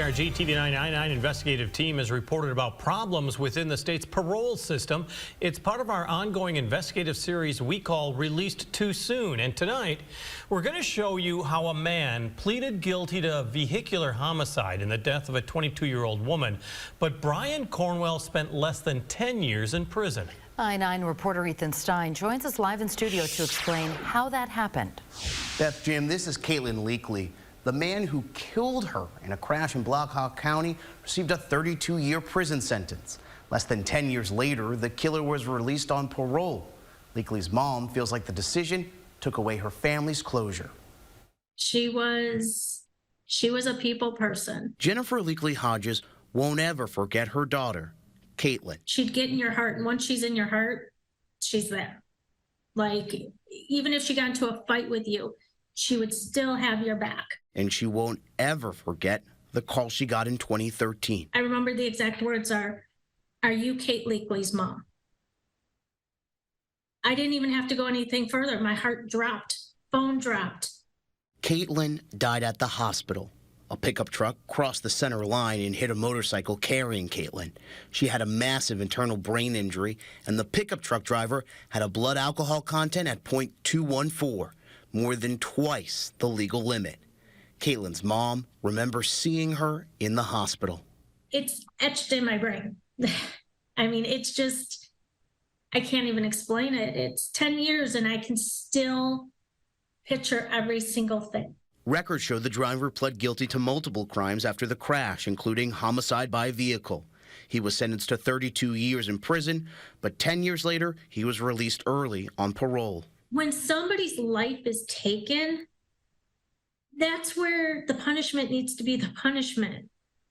KCRG TV 999 investigative team has reported about problems within the state's parole system. It's part of our ongoing investigative series we call Released Too Soon. And tonight, we're going to show you how a man pleaded guilty to vehicular homicide in the death of a 22-year-old woman. But Brian Cornwell spent less than 10 years in prison. I-9 reporter Ethan Stein joins us live in studio to explain how that happened. Beth, Jim, this is Caitlin Leakley. The man who killed her in a crash in Black Hawk County received a 32-year prison sentence. Less than 10 years later, the killer was released on parole. Leakley's mom feels like the decision took away her family's closure. She was a people person. Jennifer Leakley Hodges won't ever forget her daughter, Caitlin. She'd get in your heart, and once she's in your heart, she's there. Like, even if she got into a fight with you, she would still have your back. And she won't ever forget the call she got in 2013. I remember the exact words are you Kate Leakley's mom? I didn't even have to go anything further. My heart dropped, phone dropped. Caitlin died at the hospital. A pickup truck crossed the center line and hit a motorcycle carrying Caitlin. She had a massive internal brain injury, and the pickup truck driver had a blood alcohol content at .214, more than twice the legal limit. Caitlin's mom remembers seeing her in the hospital. It's etched in my brain. I mean, it's just, I can't even explain it. It's 10 years and I can still picture every single thing. Records show the driver pled guilty to multiple crimes after the crash, including homicide by vehicle. He was sentenced to 32 years in prison, but 10 years later, he was released early on parole. When somebody's life is taken, that's where the punishment needs to be the punishment.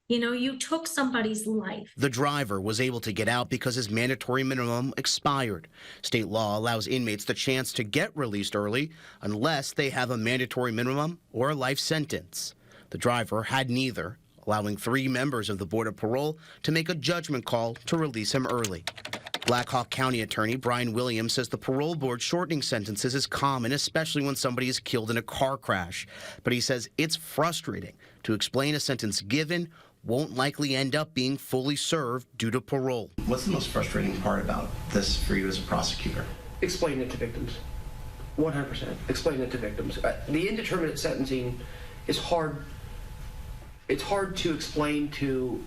You know, you took somebody's life. The driver was able to get out because his mandatory minimum expired. State law allows inmates the chance to get released early unless they have a mandatory minimum or a life sentence. The driver had neither, allowing 3 members of the Board of Parole to make a judgment call to release him early. Black Hawk County attorney Brian Williams says the parole board shortening sentences is common, especially when somebody is killed in a car crash. But he says it's frustrating to explain a sentence given won't likely end up being fully served due to parole. What's the most frustrating part about this for you as a prosecutor? Explain it to victims. 100%. Explain it to victims. The indeterminate sentencing is hard. It's hard to explain to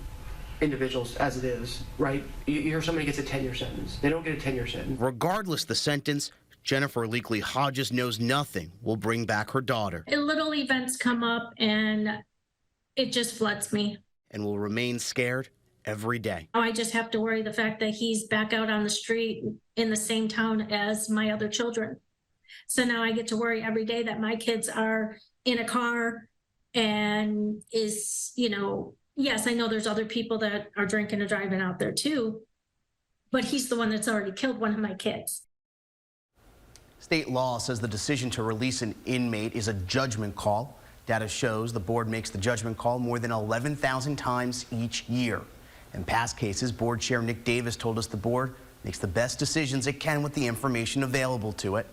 individuals as it is, right? You hear somebody gets a 10-year sentence. They don't get a 10-year sentence. Regardless the sentence, Jennifer Leakley Hodges knows nothing will bring back her daughter. Little events come up and it just floods me. And will remain scared every day. I just have to worry the fact that he's back out on the street in the same town as my other children. So now I get to worry every day that my kids are in a car and is, you know, yes, I know there's other people that are drinking and driving out there too, but he's the one that's already killed one of my kids. State law says the decision to release an inmate is a judgment call. Data shows the board makes the judgment call more than 11,000 times each year. In past cases, board chair Nick Davis told us the board makes the best decisions it can with the information available to it.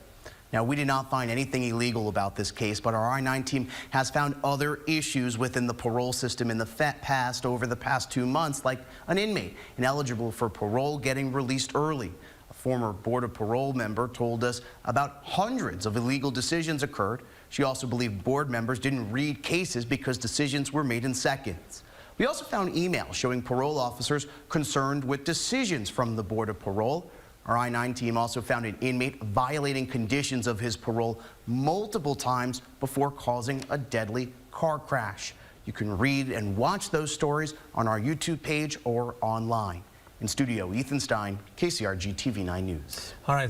Now, we did not find anything illegal about this case, but our I-9 team has found other issues within the parole system in the past over the past 2 months, like an inmate ineligible for parole getting released early. A former Board of Parole member told us about hundreds of illegal decisions occurred. She also believed board members didn't read cases because decisions were made in seconds. We also found emails showing parole officers concerned with decisions from the Board of Parole. Our I-9 team also found an inmate violating conditions of his parole multiple times before causing a deadly car crash. You can read and watch those stories on our YouTube page or online. In studio, Ethan Stein, KCRG TV 9 News. All right.